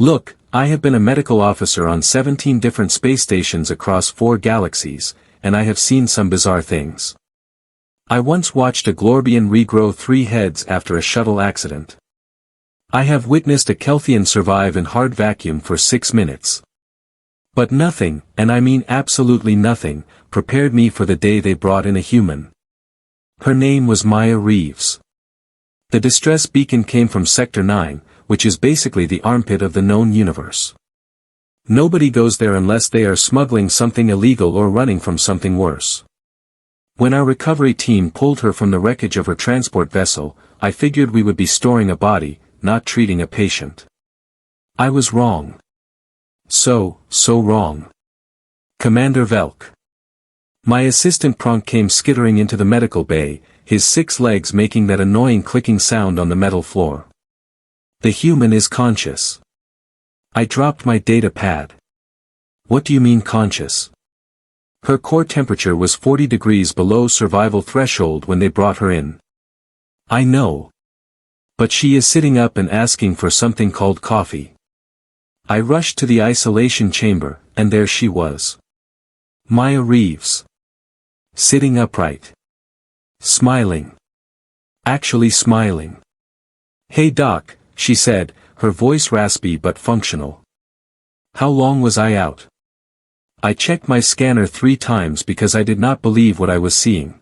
Look, I have been a medical officer on 17 different space stations across 4 galaxies, and I have seen some bizarre things. I once watched a Glorbian regrow 3 heads after a shuttle accident. I have witnessed a Kelthian survive in hard vacuum for 6 minutes. But nothing, and I mean absolutely nothing, prepared me for the day they brought in a human. Her name was Maya Reeves. The distress beacon came from Sector 9, which is basically the armpit of the known universe. Nobody goes there unless they are smuggling something illegal or running from something worse. When our recovery team pulled her from the wreckage of her transport vessel, I figured we would be storing a body, not treating a patient. I was wrong. So wrong. Commander Velk. My assistant Pronk came skittering into the medical bay, his 6 legs making that annoying clicking sound on the metal floor. The human is conscious. I dropped my data pad. What do you mean conscious? Her core temperature was 40 degrees below survival threshold when they brought her in. I know. But she is sitting up and asking for something called coffee. I rushed to the isolation chamber, and there she was. Maya Reeves. Sitting upright. Smiling. Actually smiling. Hey doc, she said, her voice raspy but functional. How long was I out? I checked my scanner 3 times because I did not believe what I was seeing.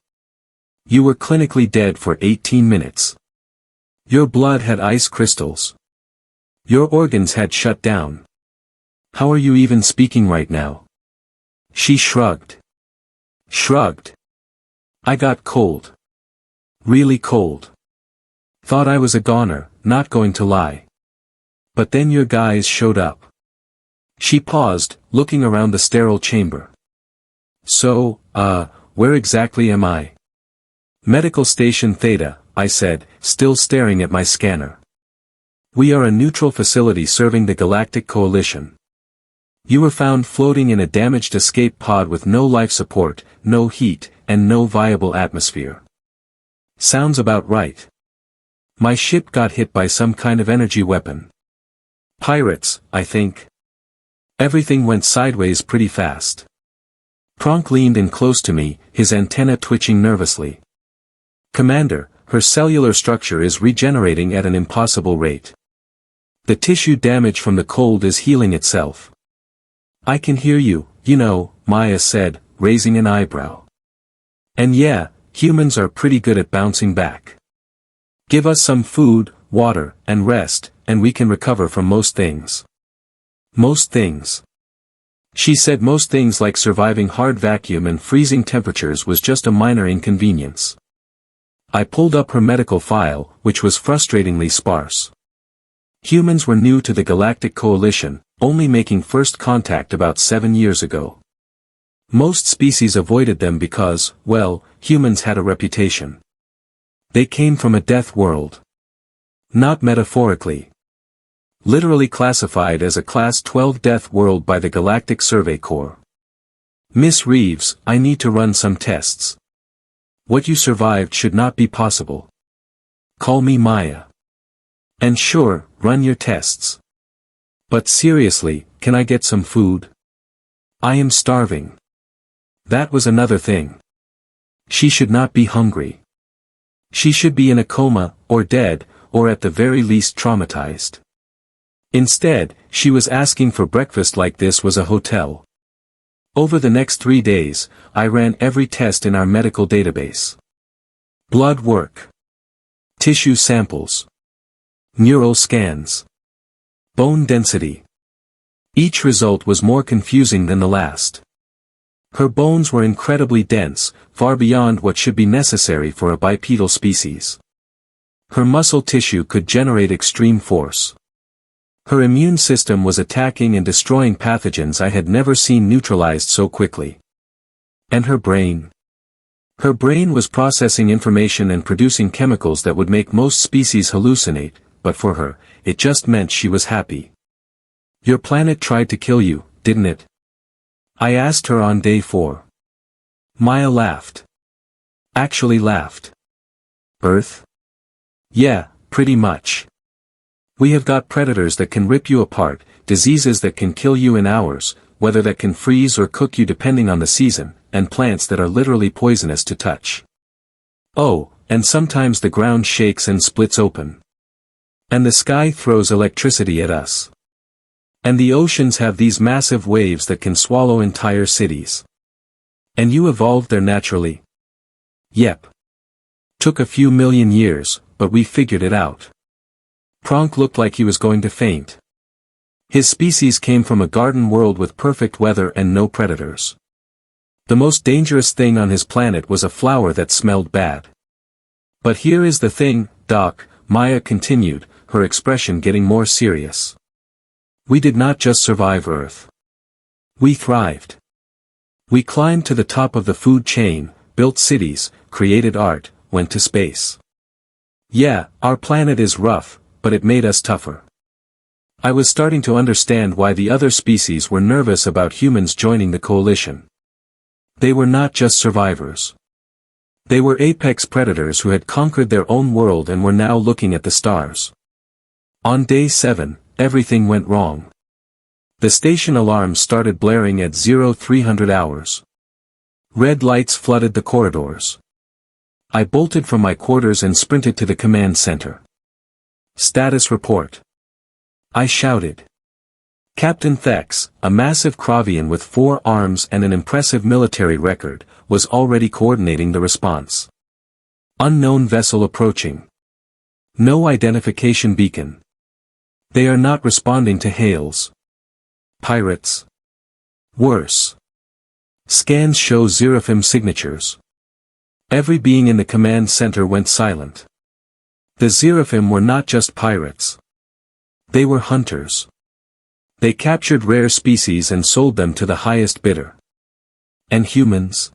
You were clinically dead for 18 minutes. Your blood had ice crystals. Your organs had shut down. How are you even speaking right now? She shrugged. Shrugged. I got cold. Really cold. Thought I was a goner, not going to lie. But then your guys showed up. She paused, looking around the sterile chamber. So, where exactly am I? Medical Station Theta, I said, still staring at my scanner. We are a neutral facility serving the Galactic Coalition. You were found floating in a damaged escape pod with no life support, no heat, and no viable atmosphere. Sounds about right. My ship got hit by some kind of energy weapon. Pirates, I think. Everything went sideways pretty fast. Pronk leaned in close to me, his antenna twitching nervously. Commander, her cellular structure is regenerating at an impossible rate. The tissue damage from the cold is healing itself. I can hear you, you know, Maya said, raising an eyebrow. And yeah, humans are pretty good at bouncing back. Give us some food, water, and rest, and we can recover from most things. Most things. She said most things like surviving hard vacuum and freezing temperatures was just a minor inconvenience. I pulled up her medical file, which was frustratingly sparse. Humans were new to the Galactic Coalition, only making first contact about 7 years ago. Most species avoided them because, well, humans had a reputation. They came from a death world. Not metaphorically. Literally classified as a Class 12 death world by the Galactic Survey Corps. Miss Reeves, I need to run some tests. What you survived should not be possible. Call me Maya. And sure, run your tests. But seriously, can I get some food? I am starving. That was another thing. She should not be hungry. She should be in a coma, or dead, or at the very least traumatized. Instead, she was asking for breakfast like this was a hotel. Over the next 3 days, I ran every test in our medical database. Blood work. Tissue samples. Neural scans. Bone density. Each result was more confusing than the last. Her bones were incredibly dense, far beyond what should be necessary for a bipedal species. Her muscle tissue could generate extreme force. Her immune system was attacking and destroying pathogens I had never seen neutralized so quickly. And her brain. Her brain was processing information and producing chemicals that would make most species hallucinate, but for her, it just meant she was happy. Your planet tried to kill you, didn't it? I asked her on day 4. Maya laughed. Actually laughed. Earth? Yeah, pretty much. We have got predators that can rip you apart, diseases that can kill you in hours, weather that can freeze or cook you depending on the season, and plants that are literally poisonous to touch. Oh, and sometimes the ground shakes and splits open. And the sky throws electricity at us. And the oceans have these massive waves that can swallow entire cities. And you evolved there naturally? Yep. Took a few million years, but we figured it out. Pronk looked like he was going to faint. His species came from a garden world with perfect weather and no predators. The most dangerous thing on his planet was a flower that smelled bad. But here is the thing, Doc, Maya continued, her expression getting more serious. We did not just survive Earth. We thrived. We climbed to the top of the food chain, built cities, created art, went to space. Yeah, our planet is rough, but it made us tougher. I was starting to understand why the other species were nervous about humans joining the coalition. They were not just survivors. They were apex predators who had conquered their own world and were now looking at the stars. On day 7, everything went wrong. The station alarm started blaring at 0300 hours. Red lights flooded the corridors. I bolted from my quarters and sprinted to the command center. Status report. I shouted. Captain Thex, a massive Kravian with 4 arms and an impressive military record, was already coordinating the response. Unknown vessel approaching. No identification beacon. They are not responding to hails. Pirates. Worse. Scans show Zeraphim signatures. Every being in the command center went silent. The Zeraphim were not just pirates. They were hunters. They captured rare species and sold them to the highest bidder. And humans?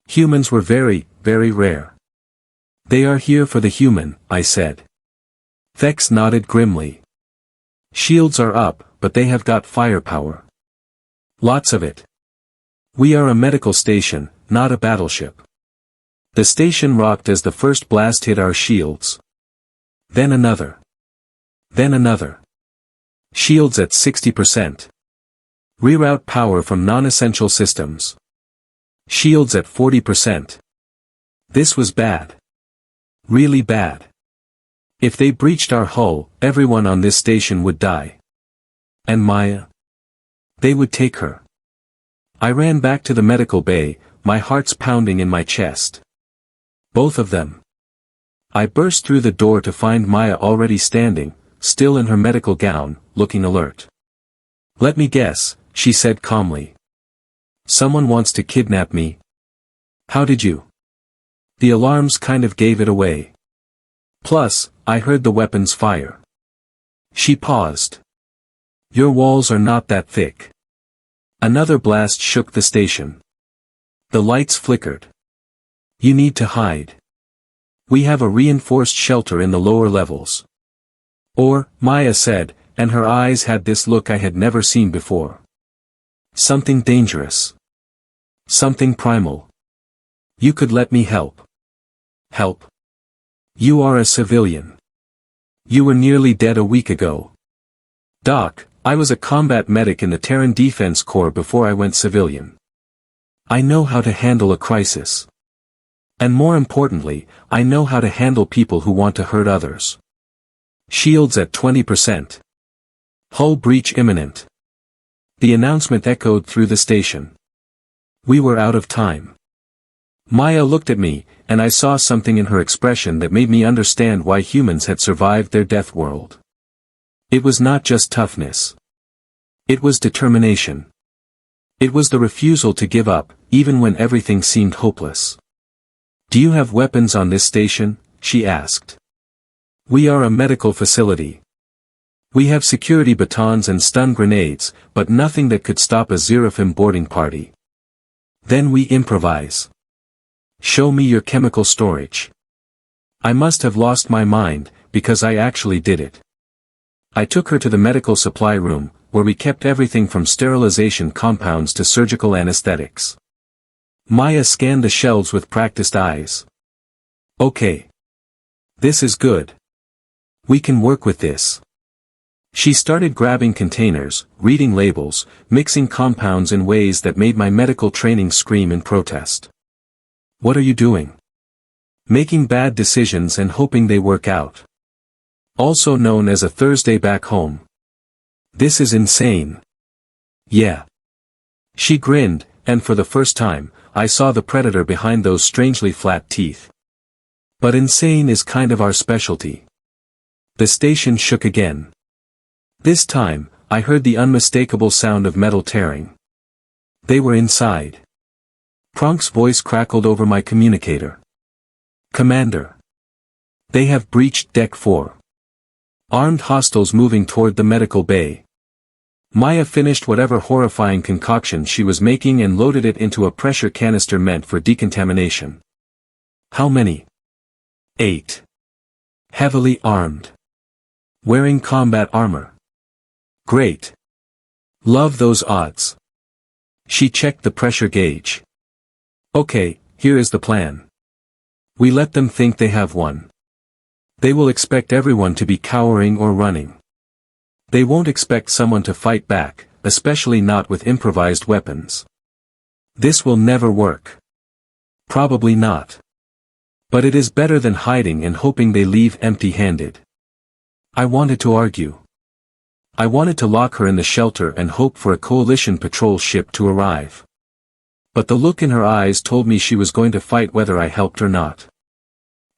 Humans were very, very rare. They are here for the human, I said. Thex nodded grimly. Shields are up, but they have got firepower. Lots of it. We are a medical station, not a battleship. The station rocked as the first blast hit our shields. Then another. Then another. Shields at 60%. Reroute power from non-essential systems. Shields at 40%. This was bad. Really bad. If they breached our hull, everyone on this station would die. And Maya? They would take her. I ran back to the medical bay, my heart's pounding in my chest. Both of them. I burst through the door to find Maya already standing, still in her medical gown, looking alert. Let me guess, she said calmly. Someone wants to kidnap me. How did you? The alarms kind of gave it away. Plus, I heard the weapons fire. She paused. Your walls are not that thick. Another blast shook the station. The lights flickered. You need to hide. We have a reinforced shelter in the lower levels. Or, Maya said, and her eyes had this look I had never seen before. Something dangerous. Something primal. You could let me help. Help? You are a civilian. You were nearly dead a week ago. Doc, I was a combat medic in the Terran Defense Corps before I went civilian. I know how to handle a crisis. And more importantly, I know how to handle people who want to hurt others. Shields at 20%. Hull breach imminent. The announcement echoed through the station. We were out of time. Maya looked at me, and I saw something in her expression that made me understand why humans had survived their death world. It was not just toughness. It was determination. It was the refusal to give up, even when everything seemed hopeless. Do you have weapons on this station? She asked. We are a medical facility. We have security batons and stun grenades, but nothing that could stop a Zeraphim boarding party. Then we improvise. Show me your chemical storage. I must have lost my mind, because I actually did it. I took her to the medical supply room, where we kept everything from sterilization compounds to surgical anesthetics. Maya scanned the shelves with practiced eyes. Okay. This is good. We can work with this. She started grabbing containers, reading labels, mixing compounds in ways that made my medical training scream in protest. What are you doing? Making bad decisions and hoping they work out. Also known as a Thursday back home. This is insane. Yeah. She grinned, and for the first time, I saw the predator behind those strangely flat teeth. But insane is kind of our specialty. The station shook again. This time, I heard the unmistakable sound of metal tearing. They were inside. Pronk's voice crackled over my communicator. Commander. They have breached Deck 4. Armed hostiles moving toward the medical bay. Maya finished whatever horrifying concoction she was making and loaded it into a pressure canister meant for decontamination. How many? 8. Heavily armed. Wearing combat armor. Great. Love those odds. She checked the pressure gauge. Okay, here is the plan. We let them think they have one. They will expect everyone to be cowering or running. They won't expect someone to fight back, especially not with improvised weapons. This will never work. Probably not. But it is better than hiding and hoping they leave empty-handed. I wanted to argue. I wanted to lock her in the shelter and hope for a coalition patrol ship to arrive. But the look in her eyes told me she was going to fight whether I helped or not.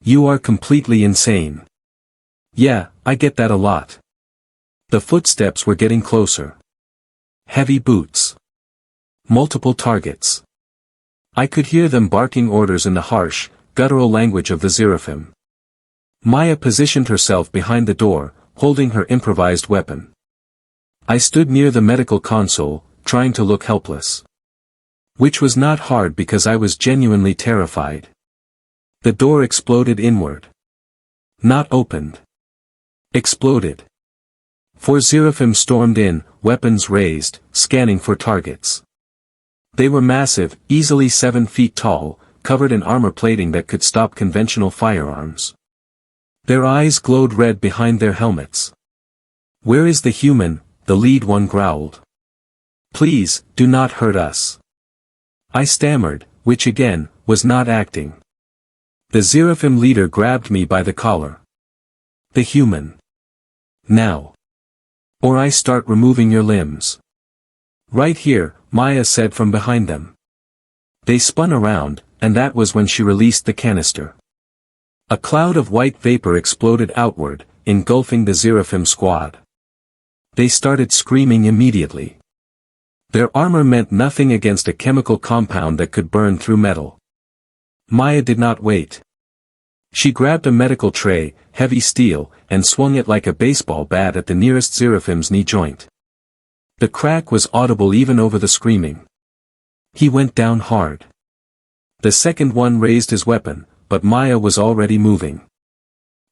You are completely insane. Yeah, I get that a lot. The footsteps were getting closer. Heavy boots. Multiple targets. I could hear them barking orders in the harsh, guttural language of the Zeraphim. Maya positioned herself behind the door, holding her improvised weapon. I stood near the medical console, trying to look helpless. Which was not hard because I was genuinely terrified. The door exploded inward. Not opened. Exploded. 4 Zeraphim stormed in, weapons raised, scanning for targets. They were massive, easily 7 feet tall, covered in armor plating that could stop conventional firearms. Their eyes glowed red behind their helmets. Where is the human? The lead one growled. Please, do not hurt us. I stammered, which again, was not acting. The Zeraphim leader grabbed me by the collar. The human. Now. Or I start removing your limbs. Right here, Maya said from behind them. They spun around, and that was when she released the canister. A cloud of white vapor exploded outward, engulfing the Zeraphim squad. They started screaming immediately. Their armor meant nothing against a chemical compound that could burn through metal. Maya did not wait. She grabbed a medical tray, heavy steel, and swung it like a baseball bat at the nearest Zeraphim's knee joint. The crack was audible even over the screaming. He went down hard. The second one raised his weapon, but Maya was already moving.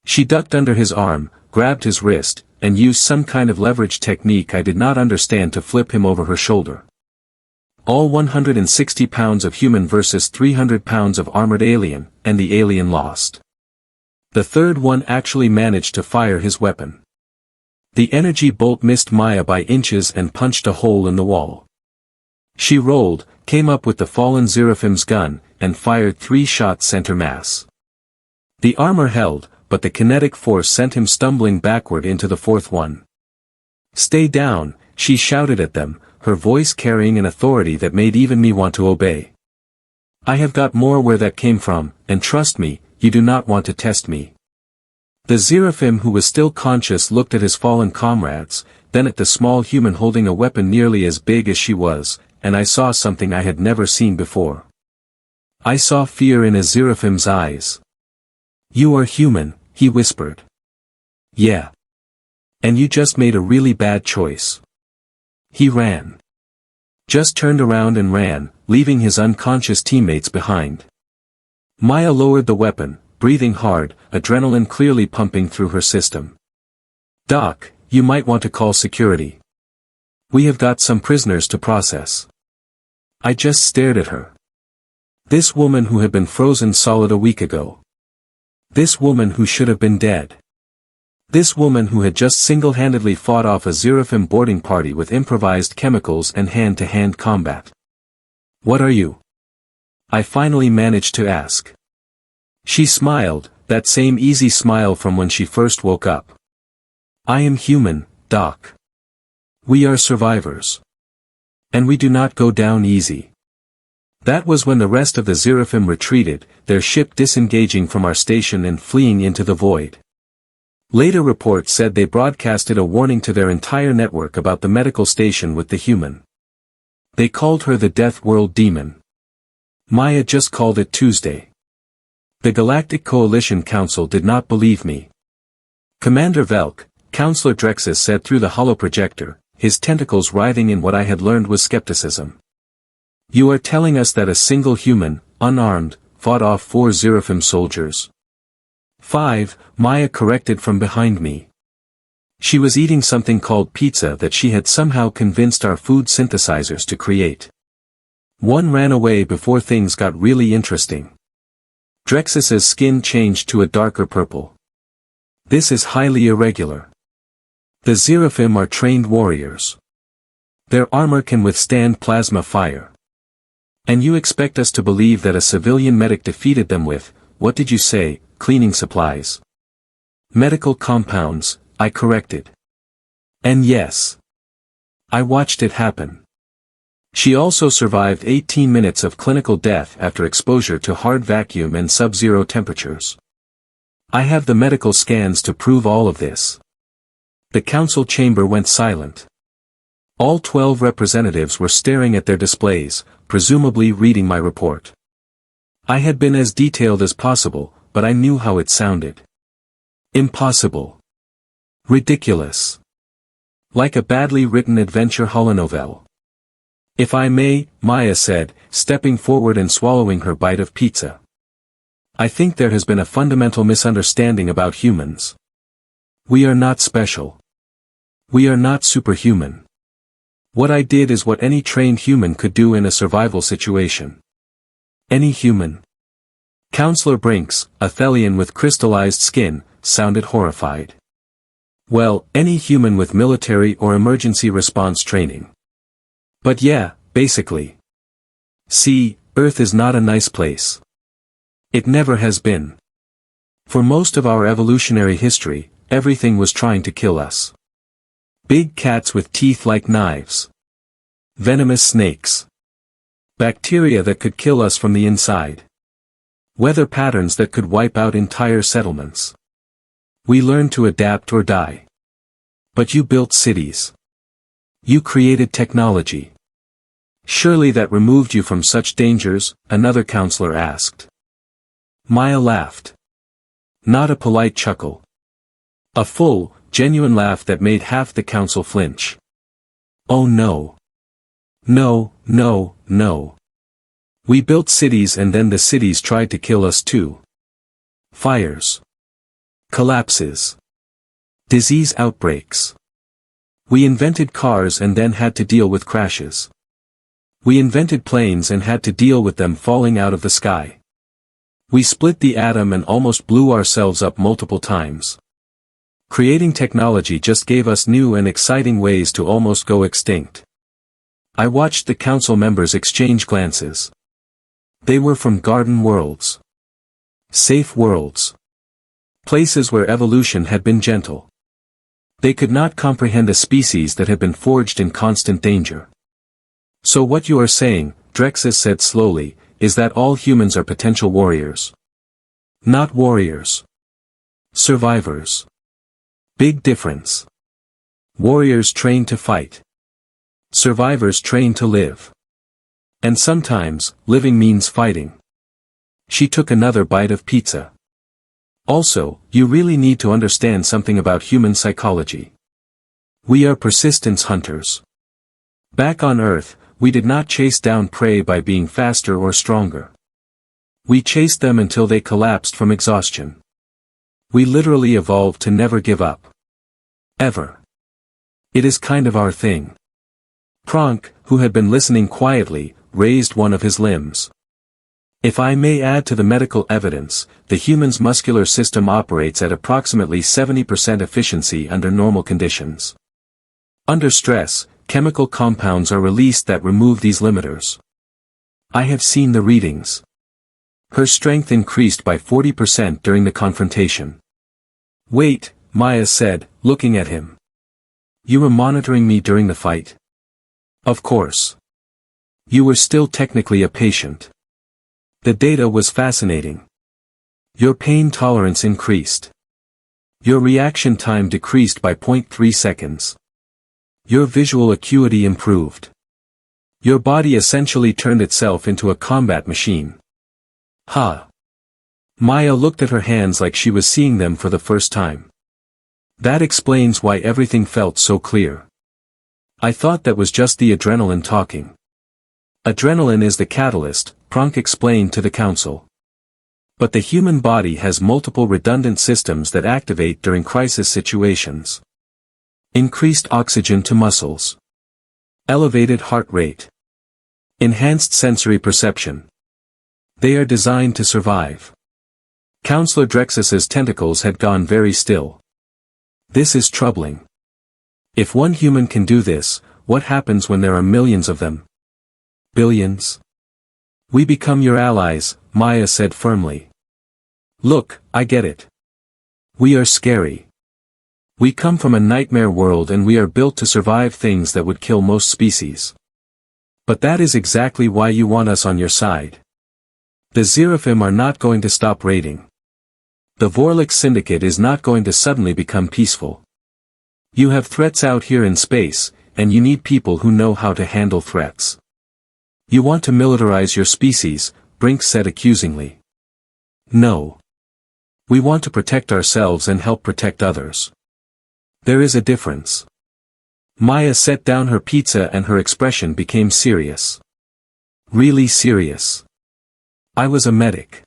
She ducked under his arm, grabbed his wrist, and used some kind of leverage technique I did not understand to flip him over her shoulder. All 160 pounds of human versus 300 pounds of armored alien, and the alien lost. The third one actually managed to fire his weapon. The energy bolt missed Maya by inches and punched a hole in the wall. She rolled, came up with the fallen Zeraphim's gun, and fired 3 shots center mass. The armor held, but the kinetic force sent him stumbling backward into the fourth one. Stay down, she shouted at them, her voice carrying an authority that made even me want to obey. I have got more where that came from, and trust me, you do not want to test me. The Zeraphim who was still conscious looked at his fallen comrades, then at the small human holding a weapon nearly as big as she was, and I saw something I had never seen before. I saw fear in a Zeraphim's eyes. You are human, he whispered. Yeah. And you just made a really bad choice. He ran. Just turned around and ran, leaving his unconscious teammates behind. Maya lowered the weapon, breathing hard, adrenaline clearly pumping through her system. Doc, you might want to call security. We have got some prisoners to process. I just stared at her. This woman who had been frozen solid a week ago. This woman who should have been dead. This woman who had just single-handedly fought off a Zeraphim boarding party with improvised chemicals and hand-to-hand combat. What are you? I finally managed to ask. She smiled, that same easy smile from when she first woke up. I am human, Doc. We are survivors. And we do not go down easy. That was when the rest of the Zeraphim retreated, their ship disengaging from our station and fleeing into the void. Later reports said they broadcasted a warning to their entire network about the medical station with the human. They called her the Death World Demon. Maya just called it Tuesday. The Galactic Coalition Council did not believe me. Commander Velk, Counselor Drexus said through the holoprojector, his tentacles writhing in what I had learned was skepticism. You are telling us that a single human, unarmed, fought off 4 Zeraphim soldiers. 5, Maya corrected from behind me. She was eating something called pizza that she had somehow convinced our food synthesizers to create. 1 ran away before things got really interesting. Drexus's skin changed to a darker purple. This is highly irregular. The Zeraphim are trained warriors. Their armor can withstand plasma fire. And you expect us to believe that a civilian medic defeated them with, what did you say, cleaning supplies? Medical compounds, I corrected. And yes. I watched it happen. She also survived 18 minutes of clinical death after exposure to hard vacuum and sub-zero temperatures. I have the medical scans to prove all of this. The council chamber went silent. All 12 representatives were staring at their displays, presumably reading my report. I had been as detailed as possible, but I knew how it sounded. Impossible. Ridiculous. Like a badly written adventure holonovel. If I may, Maya said, stepping forward and swallowing her bite of pizza. I think there has been a fundamental misunderstanding about humans. We are not special. We are not superhuman. What I did is what any trained human could do in a survival situation. Any human. Counselor Brinks, a Thelian with crystallized skin, sounded horrified. Well, any human with military or emergency response training. But yeah, basically. See, Earth is not a nice place. It never has been. For most of our evolutionary history, everything was trying to kill us. Big cats with teeth like knives. Venomous snakes. Bacteria that could kill us from the inside. Weather patterns that could wipe out entire settlements. We learned to adapt or die. But you built cities. You created technology. Surely that removed you from such dangers, another counselor asked. Maya laughed. Not a polite chuckle. A full, genuine laugh that made half the council flinch. Oh no. No, no, no. We built cities and then the cities tried to kill us too. Fires. Collapses. Disease outbreaks. We invented cars and then had to deal with crashes. We invented planes and had to deal with them falling out of the sky. We split the atom and almost blew ourselves up multiple times. Creating technology just gave us new and exciting ways to almost go extinct. I watched the council members exchange glances. They were from garden worlds. Safe worlds. Places where evolution had been gentle. They could not comprehend a species that had been forged in constant danger. So what you are saying, Drexus said slowly, is that all humans are potential warriors. Not warriors. Survivors. Big difference. Warriors trained to fight. Survivors trained to live. And sometimes, living means fighting. She took another bite of pizza. Also, you really need to understand something about human psychology. We are persistence hunters. Back on Earth, we did not chase down prey by being faster or stronger. We chased them until they collapsed from exhaustion. We literally evolved to never give up. Ever. It is kind of our thing. Kronk, who had been listening quietly, raised one of his limbs. If I may add to the medical evidence, the human's muscular system operates at approximately 70% efficiency under normal conditions. Under stress, chemical compounds are released that remove these limiters. I have seen the readings. Her strength increased by 40% during the confrontation. Wait, Maya said, looking at him. You were monitoring me during the fight? Of course. You were still technically a patient. The data was fascinating. Your pain tolerance increased. Your reaction time decreased by 0.3 seconds. Your visual acuity improved. Your body essentially turned itself into a combat machine. Ha! Maya looked at her hands like she was seeing them for the first time. That explains why everything felt so clear. I thought that was just the adrenaline talking. Adrenaline is the catalyst, Pronk explained to the council. But the human body has multiple redundant systems that activate during crisis situations. Increased oxygen to muscles. Elevated heart rate. Enhanced sensory perception. They are designed to survive. Counselor Drexus's tentacles had gone very still. This is troubling. If one human can do this, what happens when there are millions of them? Billions? We become your allies, Maya said firmly. Look, I get it. We are scary. We come from a nightmare world and we are built to survive things that would kill most species. But that is exactly why you want us on your side. The Zeraphim are not going to stop raiding. The Vorlix Syndicate is not going to suddenly become peaceful. You have threats out here in space, and you need people who know how to handle threats. You want to militarize your species, Brink said accusingly. No. We want to protect ourselves and help protect others. There is a difference. Maya set down her pizza and her expression became serious. Really serious. I was a medic.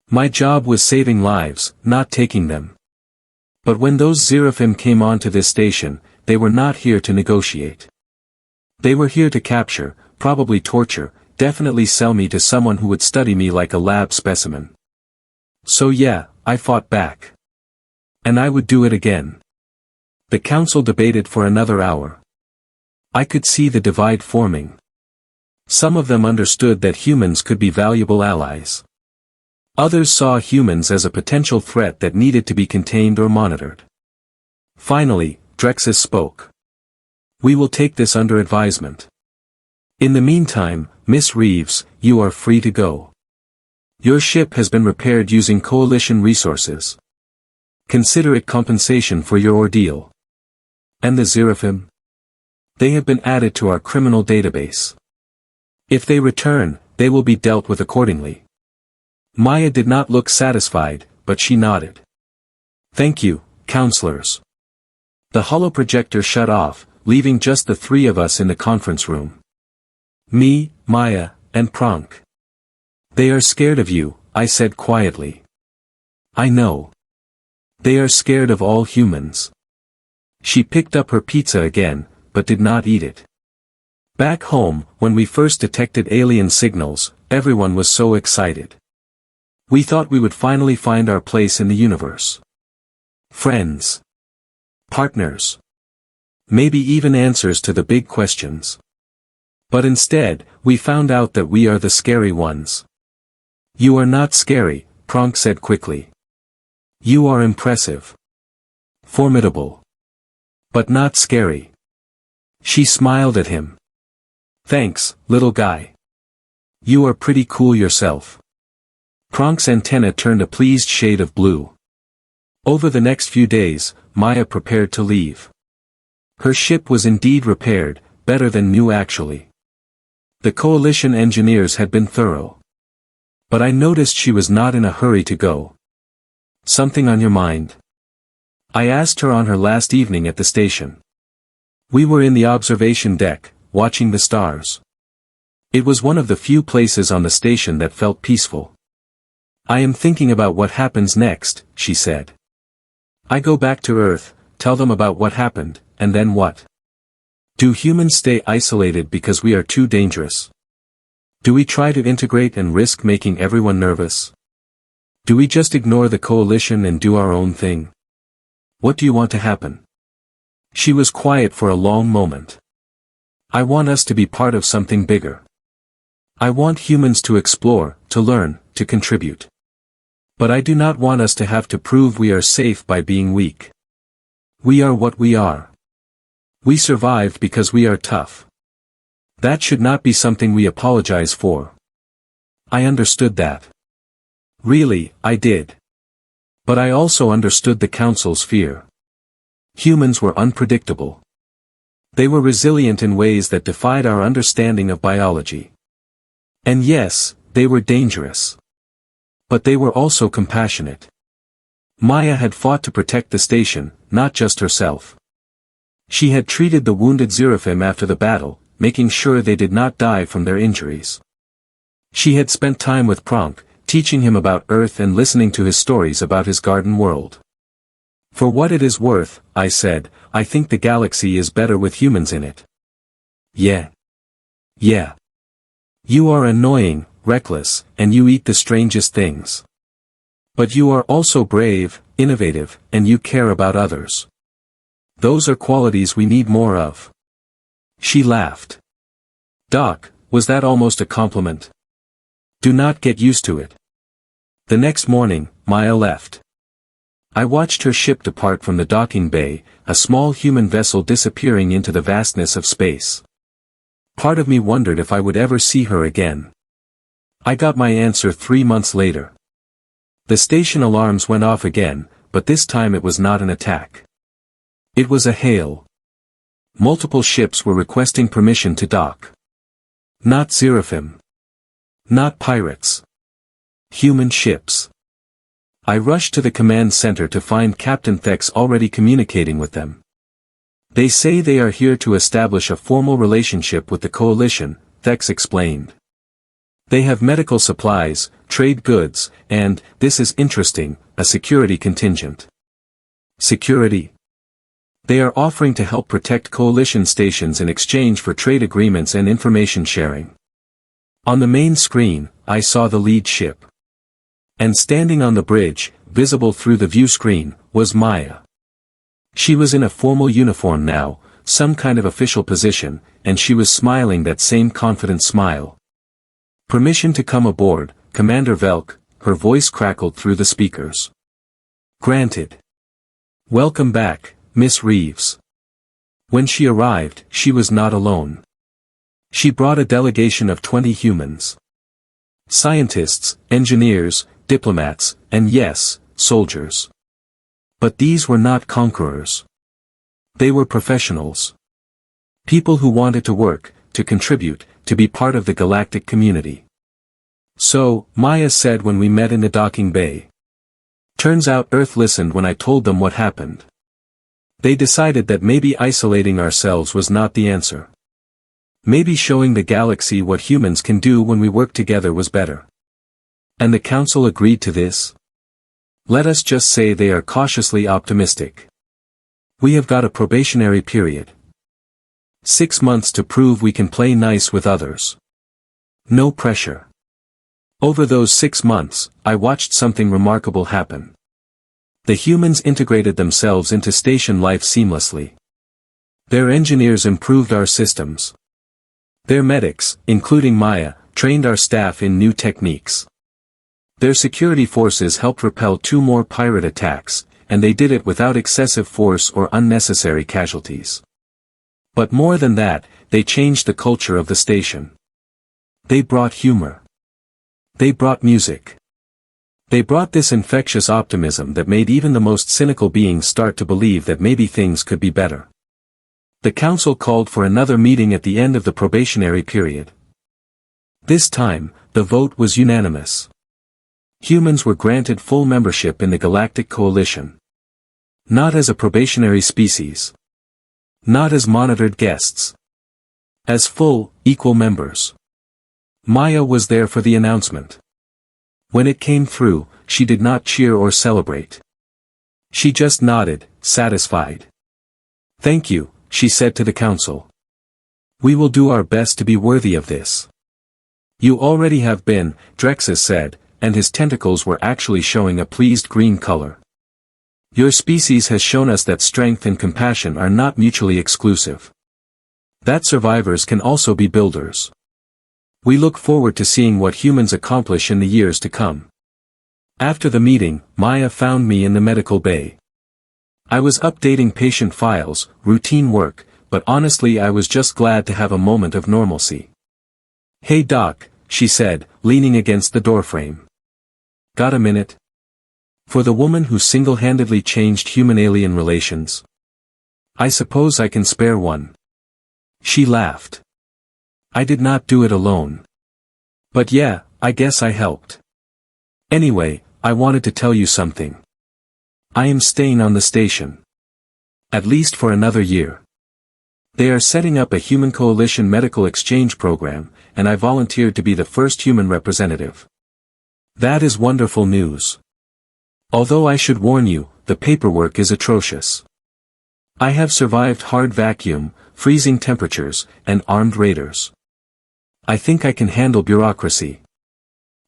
My job was saving lives, not taking them. But when those Zeraphim came onto this station, they were not here to negotiate. They were here to capture, probably torture, definitely sell me to someone who would study me like a lab specimen. So yeah, I fought back. And I would do it again. The council debated for another hour. I could see the divide forming. Some of them understood that humans could be valuable allies. Others saw humans as a potential threat that needed to be contained or monitored. Finally, Drexus spoke. We will take this under advisement. In the meantime, Miss Reeves, you are free to go. Your ship has been repaired using Coalition resources. Consider it compensation for your ordeal. And the Zeraphim? They have been added to our criminal database. If they return, they will be dealt with accordingly. Maya did not look satisfied, but she nodded. Thank you, counselors. The holoprojector shut off, leaving just the three of us in the conference room. Me, Maya, and Pronk. They are scared of you, I said quietly. I know. They are scared of all humans. She picked up her pizza again, but did not eat it. Back home, when we first detected alien signals, everyone was so excited. We thought we would finally find our place in the universe. Friends. Partners. Maybe even answers to the big questions. But instead, we found out that we are the scary ones. You are not scary, Pronk said quickly. You are impressive. Formidable. But not scary. She smiled at him. Thanks, little guy. You are pretty cool yourself. Pronk's antenna turned a pleased shade of blue. Over the next few days, Maya prepared to leave. Her ship was indeed repaired, better than new actually. The Coalition engineers had been thorough. But I noticed she was not in a hurry to go. Something on your mind? I asked her on her last evening at the station. We were in the observation deck, watching the stars. It was one of the few places on the station that felt peaceful. I am thinking about what happens next, she said. I go back to Earth, tell them about what happened, and then what? Do humans stay isolated because we are too dangerous? Do we try to integrate and risk making everyone nervous? Do we just ignore the coalition and do our own thing? What do you want to happen? She was quiet for a long moment. I want us to be part of something bigger. I want humans to explore, to learn, to contribute. But I do not want us to have to prove we are safe by being weak. We are what we are. We survived because we are tough. That should not be something we apologize for. I understood that. Really, I did. But I also understood the Council's fear. Humans were unpredictable. They were resilient in ways that defied our understanding of biology. And yes, they were dangerous. But they were also compassionate. Maya had fought to protect the station, not just herself. She had treated the wounded Zeraphim after the battle, making sure they did not die from their injuries. She had spent time with Pronk, teaching him about Earth and listening to his stories about his garden world. For what it is worth, I said, I think the galaxy is better with humans in it. Yeah. Yeah. You are annoying, reckless, and you eat the strangest things. But you are also brave, innovative, and you care about others. Those are qualities we need more of. She laughed. Doc, was that almost a compliment? Do not get used to it. The next morning, Maya left. I watched her ship depart from the docking bay, a small human vessel disappearing into the vastness of space. Part of me wondered if I would ever see her again. I got my answer 3 months later. The station alarms went off again, but this time it was not an attack. It was a hail. Multiple ships were requesting permission to dock. Not Zeraphim. Not pirates. Human ships. I rushed to the command center to find Captain Thex already communicating with them. They say they are here to establish a formal relationship with the coalition, Thex explained. They have medical supplies, trade goods, and, this is interesting, a security contingent. Security? They are offering to help protect coalition stations in exchange for trade agreements and information sharing. On the main screen, I saw the lead ship. And standing on the bridge, visible through the view screen, was Maya. She was in a formal uniform now, some kind of official position, and she was smiling that same confident smile. Permission to come aboard, Commander Velk, her voice crackled through the speakers. Granted. Welcome back, Miss Reeves. When she arrived, she was not alone. She brought a delegation of 20 humans. Scientists, engineers, diplomats, and yes, soldiers. But these were not conquerors. They were professionals. People who wanted to work, to contribute, to be part of the galactic community. So, Maya said when we met in the docking bay. Turns out Earth listened when I told them what happened. They decided that maybe isolating ourselves was not the answer. Maybe showing the galaxy what humans can do when we work together was better. And the Council agreed to this? Let us just say they are cautiously optimistic. We have got a probationary period. 6 months to prove we can play nice with others. No pressure. Over those 6 months, I watched something remarkable happen. The humans integrated themselves into station life seamlessly. Their engineers improved our systems. Their medics, including Maya, trained our staff in new techniques. Their security forces helped repel 2 more pirate attacks, and they did it without excessive force or unnecessary casualties. But more than that, they changed the culture of the station. They brought humor. They brought music. They brought this infectious optimism that made even the most cynical beings start to believe that maybe things could be better. The Council called for another meeting at the end of the probationary period. This time, the vote was unanimous. Humans were granted full membership in the Galactic Coalition. Not as a probationary species. Not as monitored guests. As full, equal members. Maya was there for the announcement. When it came through, she did not cheer or celebrate. She just nodded, satisfied. Thank you, she said to the Council. We will do our best to be worthy of this. You already have been, Drexus said, and his tentacles were actually showing a pleased green color. Your species has shown us that strength and compassion are not mutually exclusive. That survivors can also be builders. We look forward to seeing what humans accomplish in the years to come. After the meeting, Maya found me in the medical bay. I was updating patient files, routine work, but honestly I was just glad to have a moment of normalcy. "Hey doc," she said, leaning against the doorframe. "Got a minute?" For the woman who single-handedly changed human-alien relations. "I suppose I can spare one." She laughed. "I did not do it alone. But yeah, I guess I helped. Anyway, I wanted to tell you something. I am staying on the station. At least for another year. They are setting up a Human Coalition medical exchange program, and I volunteered to be the first human representative. That is wonderful news. Although I should warn you, the paperwork is atrocious. I have survived hard vacuum, freezing temperatures, and armed raiders. I think I can handle bureaucracy."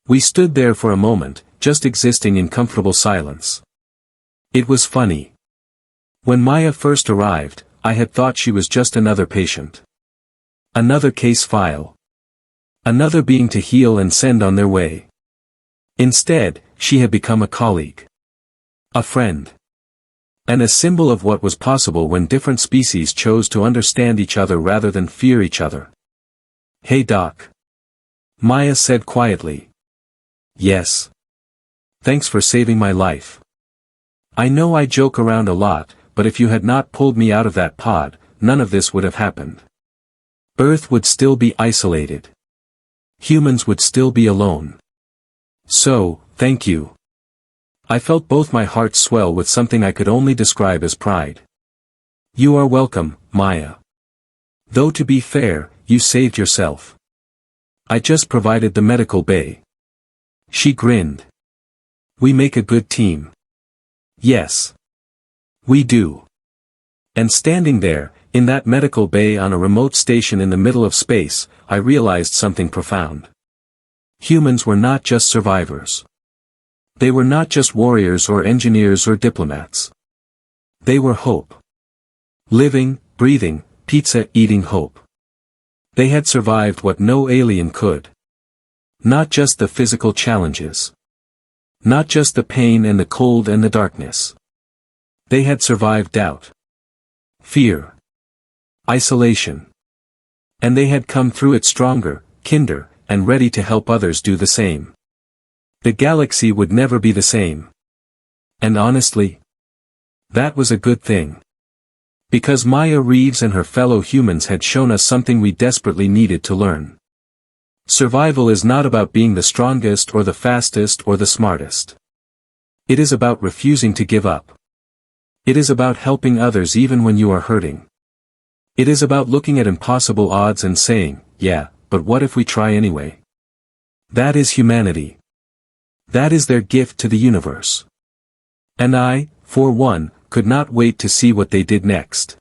We stood there for a moment, just existing in comfortable silence. It was funny. When Maya first arrived, I had thought she was just another patient. Another case file. Another being to heal and send on their way. Instead, she had become a colleague. A friend. And a symbol of what was possible when different species chose to understand each other rather than fear each other. "Hey doc." Maya said quietly. "Yes. Thanks for saving my life. I know I joke around a lot, but if you had not pulled me out of that pod, none of this would have happened. Earth would still be isolated. Humans would still be alone. So, thank you." I felt both my hearts swell with something I could only describe as pride. "You are welcome, Maya. Though to be fair, you saved yourself. I just provided the medical bay." She grinned. "We make a good team." "Yes. We do." And standing there, in that medical bay on a remote station in the middle of space, I realized something profound. Humans were not just survivors. They were not just warriors or engineers or diplomats. They were hope. Living, breathing, pizza-eating hope. They had survived what no alien could. Not just the physical challenges. Not just the pain and the cold and the darkness. They had survived doubt. Fear. Isolation. And they had come through it stronger, kinder, and ready to help others do the same. The galaxy would never be the same. And honestly, that was a good thing. Because Maya Reeves and her fellow humans had shown us something we desperately needed to learn. Survival is not about being the strongest or the fastest or the smartest. It is about refusing to give up. It is about helping others even when you are hurting. It is about looking at impossible odds and saying, yeah, but what if we try anyway? That is humanity. That is their gift to the universe. And I, for one, could not wait to see what they did next.